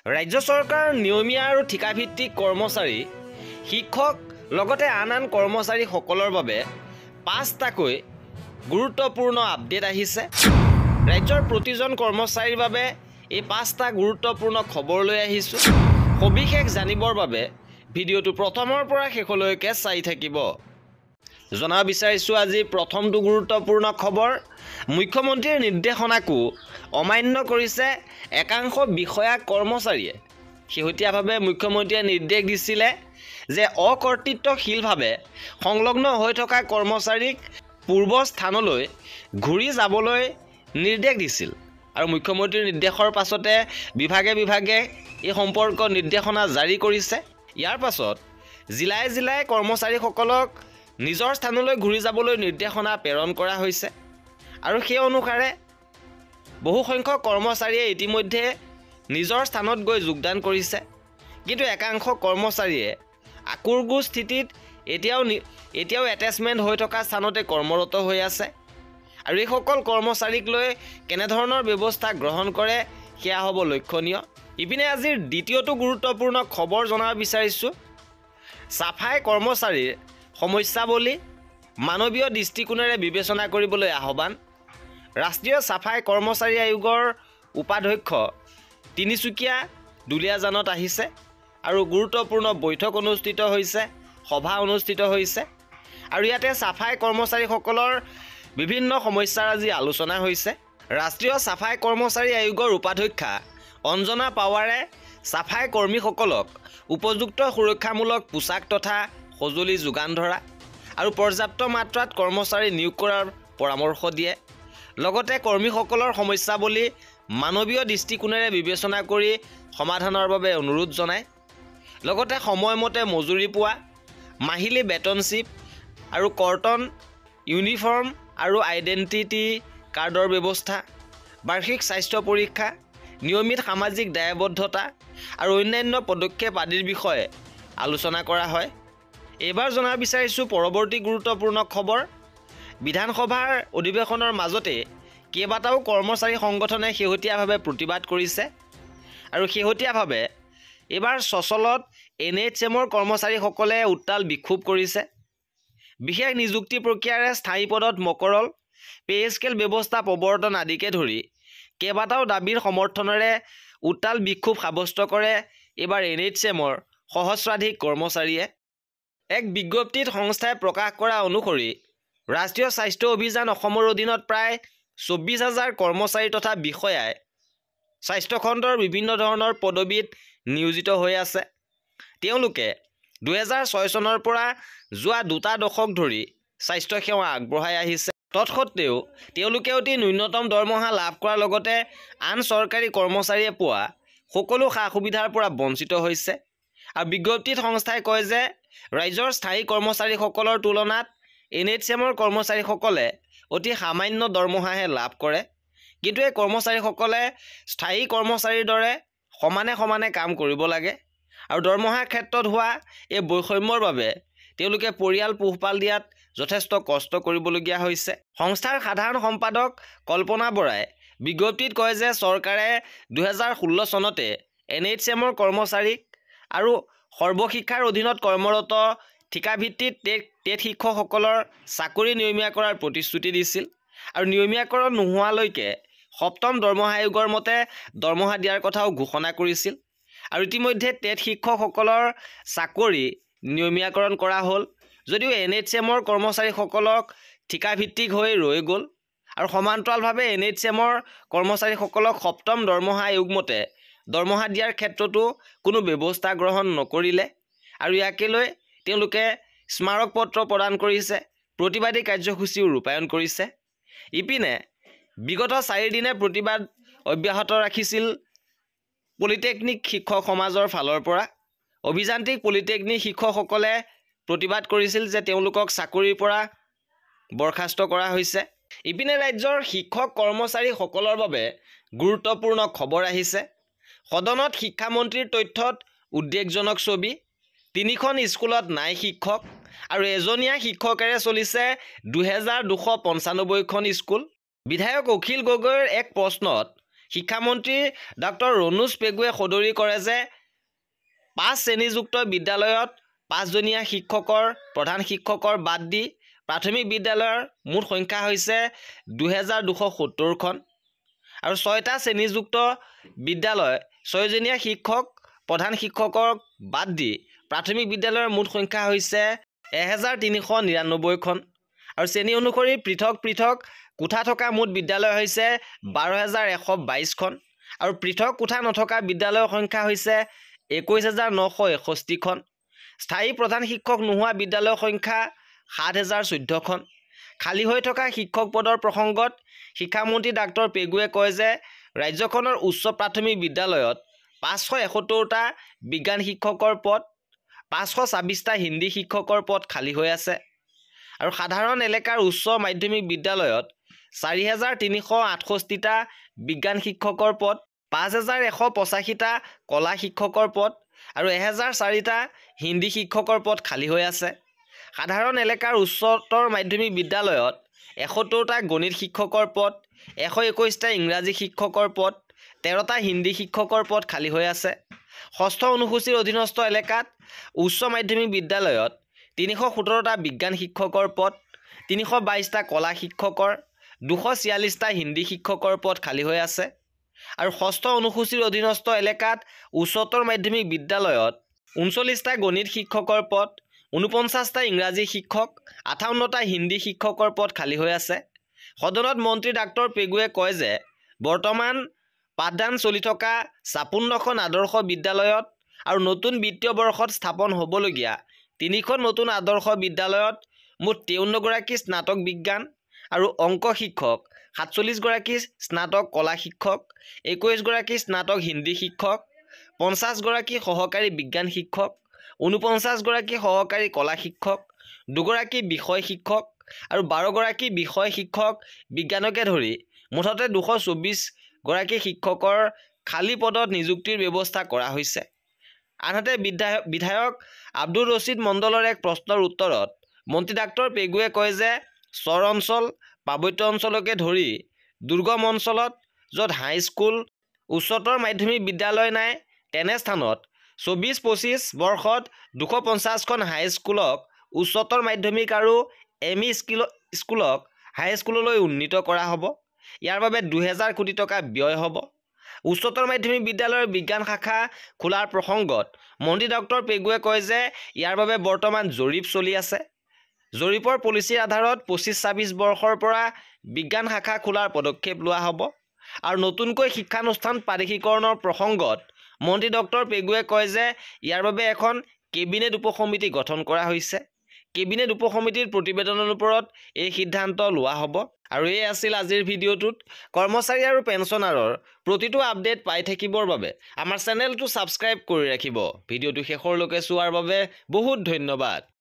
ৰাজ্য চৰকাৰৰ নিয়মীয়া আৰু ঠিকাভিত্তিক কৰ্মচাৰী শিক্ষক লগতে আন কৰ্মচাৰীসকলৰ বাবে 5টাকৈ গুৰুত্বপূৰ্ণ আপডেট আহিছে। ৰাজ্যৰ প্ৰতিজন কৰ্মচাৰীৰ বাবে এই 5টা গুৰুত্বপূৰ্ণ খবৰ লৈ আহিছোঁ। সবিশেষ জানিবৰ বাবে ভিডিঅ'টো প্ৰথমৰ পৰা শেষলৈকে চাই থাকিব। জনাব বিচাৰিছোঁ আজি প্ৰথমটো গুৰুত্বপূৰ্ণ খবৰ। মুখ্যমন্ত্ৰীৰ নিৰ্দেশনাকো অমান্য কৰিছে একাংশ বিষয়া কৰ্মচাৰীয়ে। শেহতীয়াভাৱে মুখ্যমন্ত্ৰীয়ে নিৰ্দেশ দিছিলে যে অকৰ্তৃত্বশীলভাৱে সংলগ্ন হৈ থকা কৰ্মচাৰীক পূৰ্ব স্থানলৈ ঘূৰি যাবলৈ নিৰ্দেশ দিছিল। আৰু মুখ্যমন্ত্ৰীৰ নিৰ্দেশৰ পাছতে বিভাগে এই সম্পৰ্ক নিৰ্দেশনা জাৰি কৰিছে। ইয়াৰ পাছত জিলাই জিলাই কৰ্মচাৰীসকলক নিজৰ স্থানলৈ ঘূৰি যাবলৈ নিৰ্দেশনা প্ৰেৰণ কৰা হৈছে। আৰু সেই অনুসাৰে বহু সংখ্যক কৰ্মচাৰীয়ে ইতিমধ্যে নিজৰ স্থানত গৈ যোগদান কৰিছে। কিন্তু একাংশ কৰ্মচাৰীয়ে আকুৰ্গু স্থিতিত এতিয়াও এটেচমেণ্ট হৈ থকা স্থানতে কৰ্মৰত হৈ আছে। আৰু এইসকল কৰ্মচাৰীক লৈ কেনেধৰণৰ ব্যৱস্থা গ্ৰহণ কৰে সেয়া হ'ব লক্ষণীয়। ইপিনে আজিৰ দ্বিতীয়টো গুৰুত্বপূৰ্ণ খবৰ জনাব বিচাৰিছোঁ। চাফাই কৰ্মচাৰীৰ সমস্যাৱলী মানৱীয় দৃষ্টিকোণেৰে বিবেচনা কৰিবলৈ আহ্বান। ৰাষ্ট্ৰীয় চাফাই কৰ্মচাৰী আয়োগৰ উপাধ্যক্ষ তিনিচুকীয়া দুলীয়াজানত আহিছে আৰু গুৰুত্বপূৰ্ণ বৈঠক অনুষ্ঠিত হৈছে, সভা অনুষ্ঠিত হৈছে। আৰু ইয়াতে চাফাই কৰ্মচাৰীসকলৰ বিভিন্ন সমস্যাৰ আজি আলোচনা হৈছে। ৰাষ্ট্ৰীয় চাফাই কৰ্মচাৰী আয়োগৰ উপাধ্যক্ষা অঞ্জনা পাৱাৰে চাফাই কৰ্মীসকলক উপযুক্ত সুৰক্ষামূলক পোছাক তথা সঁজুলি যোগান ধৰা আৰু পৰ্যাপ্ত মাত্ৰাত কৰ্মচাৰী নিয়োগ কৰাৰ পৰামৰ্শ দিয়ে। লগতে কৰ্মীসকলৰ সমস্যাৱলী মানৱীয় দৃষ্টিকোণেৰে বিবেচনা কৰি সমাধানৰ বাবে অনুৰোধ জনায়। লগতে সময়মতে মজুৰি পোৱা, মাহিলী বেতনশ্লিপ আৰু কৰ্তন, ইউনিফৰ্ম আৰু আইডেণ্টিটি কাৰ্ডৰ ব্যৱস্থা, বাৰ্ষিক স্বাস্থ্য পৰীক্ষা, নিয়মিত সামাজিক দায়বদ্ধতা আৰু অন্যান্য পদক্ষেপ আদিৰ বিষয়ে আলোচনা কৰা হয়। এইবাৰ জনাব বিচাৰিছোঁ পৰৱৰ্তী গুৰুত্বপূৰ্ণ খবৰ। বিধানসভাৰ অধিৱেশনৰ মাজতে কেইবাটাও কৰ্মচাৰী সংগঠনে শেহতীয়াভাৱে প্ৰতিবাদ কৰিছে। আৰু শেহতীয়াভাৱে এইবাৰ চচলত NHMৰ কৰ্মচাৰীসকলে উত্তাল বিক্ষোভ কৰিছে। বিশেষ নিযুক্তি প্ৰক্ৰিয়াৰে স্থায়ী পদত মকৰল, পে স্কেল ব্যৱস্থা প্ৰৱৰ্তন আদিকে ধৰি কেইবাটাও দাবীৰ সমৰ্থনেৰে উত্তাল বিক্ষোভ সাব্যস্ত কৰে এইবাৰ NHMৰ সহস্ৰাধিক কৰ্মচাৰীয়ে। এক বিজ্ঞপ্তিত সংস্থাই প্ৰকাশ কৰা অনুসৰি ৰাষ্ট্ৰীয় স্বাস্থ্য অভিযান অসমৰ অধীনত প্ৰায় 24,000 কৰ্মচাৰী তথা বিষয়াই স্বাস্থ্যখণ্ডৰ বিভিন্ন ধৰণৰ পদবীত নিয়োজিত হৈ আছে। তেওঁলোকে 2006 চনৰ পৰা যোৱা 2 দশক ধৰি স্বাস্থ্যসেৱা আগবঢ়াই আহিছে। তৎসত্ত্বেও তেওঁলোকে অতি ন্যূনতম দৰমহা লাভ কৰাৰ লগতে আন চৰকাৰী কৰ্মচাৰীয়ে পোৱা সকলো সা সুবিধাৰ পৰা বঞ্চিত হৈছে। আৰু বিজ্ঞপ্তিত সংস্থাই কয় যে ৰাজ্যৰ স্থায়ী কৰ্মচাৰীসকলৰ তুলনাত NHMৰ কৰ্মচাৰীসকলে অতি সামান্য দৰমহাহে লাভ কৰে। কিন্তু এই কৰ্মচাৰীসকলে স্থায়ী কৰ্মচাৰীৰ দৰে সমানে কাম কৰিব লাগে। আৰু দৰমহাৰ ক্ষেত্ৰত হোৱা এই বৈষম্যৰ বাবে তেওঁলোকে পৰিয়াল পোহপাল দিয়াত যথেষ্ট কষ্ট কৰিবলগীয়া হৈছে। সংস্থাৰ সাধাৰণ সম্পাদক কল্পনা বৰাই বিজ্ঞপ্তিত কয় যে চৰকাৰে 2016 চনতে NHMৰ কৰ্মচাৰীক আৰু সৰ্বশিক্ষাৰ অধীনত কৰ্মৰত ঠিকাভিত্তিত টেট শিক্ষকসকলৰ চাকৰি নিয়মীয়া কৰাৰ প্ৰতিশ্ৰুতি দিছিল। আৰু নিয়মীয়াকৰণ নোহোৱালৈকে 7ম দৰমহা আয়োগৰ মতে দৰমহা দিয়াৰ কথাও ঘোষণা কৰিছিল। আৰু ইতিমধ্যে টেট শিক্ষকসকলৰ চাকৰি নিয়মীয়াকৰণ কৰা হ'ল, যদিও NHMৰ কৰ্মচাৰীসকলক ঠিকাভিত্তিক হৈ ৰৈ গ'ল। আৰু সমান্তৰালভাৱে NHMৰ কৰ্মচাৰীসকলক 7ম দৰমহা আয়োগ মতে দৰমহা দিয়াৰ ক্ষেত্ৰতো কোনো ব্যৱস্থা গ্ৰহণ নকৰিলে। আৰু ইয়াকে লৈ তেওঁলোকে স্মাৰক পত্ৰ প্ৰদান কৰিছে, প্ৰতিবাদী কাৰ্যসূচীও ৰূপায়ণ কৰিছে। ইপিনে বিগত 4 দিনে প্ৰতিবাদ অব্যাহত ৰাখিছিল পলিটেকনিক শিক্ষক সমাজৰ ফালৰ পৰা। অভিযান্ত্ৰিক পলিটেকনিক শিক্ষকসকলে প্ৰতিবাদ কৰিছিল যে তেওঁলোকক চাকৰিৰ পৰা বৰখাস্ত কৰা হৈছে। ইপিনে ৰাজ্যৰ শিক্ষক কৰ্মচাৰীসকলৰ বাবে গুৰুত্বপূৰ্ণ খবৰ আহিছে। সদনত শিক্ষামন্ত্ৰীৰ তথ্যত উদ্বেগজনক ছবি। 3খন স্কুলত নাই শিক্ষক আৰু এজনীয়া শিক্ষকেৰে চলিছে 2295খন স্কুল। বিধায়ক অখিল গগৈৰ এক প্ৰশ্নত শিক্ষামন্ত্ৰী ডক্টৰ ৰণোজ পেগুৱে সদৰি কৰে যে 5 শ্ৰেণীযুক্ত বিদ্যালয়ত 5জনীয়া শিক্ষকৰ প্ৰধান শিক্ষকৰ বাদ দি প্ৰাথমিক বিদ্যালয়ৰ মুঠ সংখ্যা হৈছে 2270খন আৰু 6টা শ্ৰেণীযুক্ত বিদ্যালয় 6জনীয়া শিক্ষক প্ৰধান শিক্ষকক বাদ দি প্ৰাথমিক বিদ্যালয়ৰ মুঠ সংখ্যা হৈছে 1399খন আৰু শ্ৰেণী অনুসৰি পৃথক পৃথক কোঠা থকা মুঠ বিদ্যালয় হৈছে 12122খন আৰু পৃথক কোঠা নথকা বিদ্যালয়ৰ সংখ্যা হৈছে 21961খন স্থায়ী প্ৰধান শিক্ষক নোহোৱা বিদ্যালয়ৰ সংখ্যা 7014খন খালী হৈ থকা শিক্ষক পদৰ প্ৰসংগত শিক্ষামন্ত্ৰী ডাক্তৰ পেগুৱে কয় যে ৰাজ্যখনৰ উচ্চ প্ৰাথমিক বিদ্যালয়ত 571টা বিজ্ঞান শিক্ষকৰ পদ 526টা হিন্দী শিক্ষকৰ পদ খালী হৈ আছে আৰু সাধাৰণ এলেকাৰ উচ্চ মাধ্যমিক বিদ্যালয়ত 4368টা বিজ্ঞান শিক্ষকৰ পদ 5185টা কলা শিক্ষকৰ পদ আৰু 1004টা হিন্দী শিক্ষকৰ পদ খালী হৈ আছে সাধাৰণ এলেকাৰ উচ্চতৰ মাধ্যমিক বিদ্যালয়ত 71টা গণিত শিক্ষকৰ পদ 121টা ইংৰাজী শিক্ষকৰ পদ 13টা হিন্দী শিক্ষকৰ পদ খালী হৈ আছে ষষ্ঠ অনুসূচীৰ অধীনস্থ এলেকাত উচ্চ মাধ্যমিক বিদ্যালয়ত 317টা বিজ্ঞান শিক্ষকৰ পদ 322টা কলা শিক্ষকৰ 246টা হিন্দী শিক্ষকৰ পদ খালী হৈ আছে আৰু ষষ্ঠ অনুসূচীৰ অধীনস্থ এলেকাত উচ্চতৰ মাধ্যমিক বিদ্যালয়ত 39টা গণিত শিক্ষকৰ পদ 49টা ইংৰাজী শিক্ষক 58টা হিন্দী শিক্ষকৰ পদ খালী হৈ আছে সদনত মন্ত্ৰী ডাক্তৰ পেগুৱে কয় যে বৰ্তমান পাঠদান চলি থকা 56খন আদৰ্শ বিদ্যালয়ত আৰু নতুন বিত্তীয় বৰ্ষত স্থাপন হ'বলগীয়া 3খন নতুন আদৰ্শ বিদ্যালয়ত মুঠ 53গৰাকী স্নাতক বিজ্ঞান আৰু অংক শিক্ষক 47গৰাকী স্নাতক কলা শিক্ষক 21গৰাকী স্নাতক হিন্দী শিক্ষক 50গৰাকী সহকাৰী বিজ্ঞান শিক্ষক 49গৰাকী সহকাৰী কলা শিক্ষক 2গৰাকী বিষয় শিক্ষক আৰু 12গৰাকী বিষয় শিক্ষক বিজ্ঞানকে ধৰি মুঠতে 224গৰাকী শিক্ষকৰ খালী পদত নিযুক্তিৰ ব্যৱস্থা কৰা হৈছে আনহাতে বিধায়ক আব্দুৰ ৰছিদ মণ্ডলৰ এক প্ৰশ্নৰ উত্তৰত মন্ত্ৰী ডাক্তৰ পেগুৱে কয় যে চৰ অঞ্চল পাৰ্বত্য অঞ্চলকে ধৰি দুৰ্গম অঞ্চলত য'ত হাইস্কুল উচ্চতৰ মাধ্যমিক বিদ্যালয় নাই তেনে স্থানত 24-25 বৰ্ষত 250খন হাইস্কুলক উচ্চতৰ মাধ্যমিক আৰু এমই স্কুলক হাইস্কুললৈ উন্নীত কৰা হ'ব ইয়াৰ বাবে 2000 কোটি টকা ব্যয় হ'ব উচ্চতৰ মাধ্যমিক বিদ্যালয়ৰ বিজ্ঞান শাখা খোলাৰ প্ৰসংগত মন্ত্ৰী ডক্টৰ পেগুৱে কয় যে ইয়াৰ বাবে বৰ্তমান জৰীপ চলি আছে জৰীপৰ পলিচিৰ আধাৰত 25-26 বৰ্ষৰ পৰা বিজ্ঞান শাখা খোলাৰ পদক্ষেপ লোৱা হ'ব আৰু নতুনকৈ শিক্ষানুষ্ঠান প্ৰাধিকৰণৰ প্ৰসংগত মন্ত্ৰী ডক্টৰ পেগুৱে কয় যে ইয়াৰ বাবে এখন কেবিনেট উপসমিতি গঠন কৰা হৈছে কেবিনেট উপসমিতিৰ প্ৰতিবেদনৰ ওপৰত এই সিদ্ধান্ত লোৱা হ'ব আৰু এই আছিল আজিৰ ভিডিঅ'টোত কৰ্মচাৰী আৰু পেঞ্চনাৰৰ প্ৰতিটো আপডেট পাই থাকিবৰ বাবে আমাৰ চেনেলটো ছাবস্ক্ৰাইব কৰি ৰাখিব ভিডিঅ'টো শেষৰলৈকে চোৱাৰ বাবে বহুত ধন্যবাদ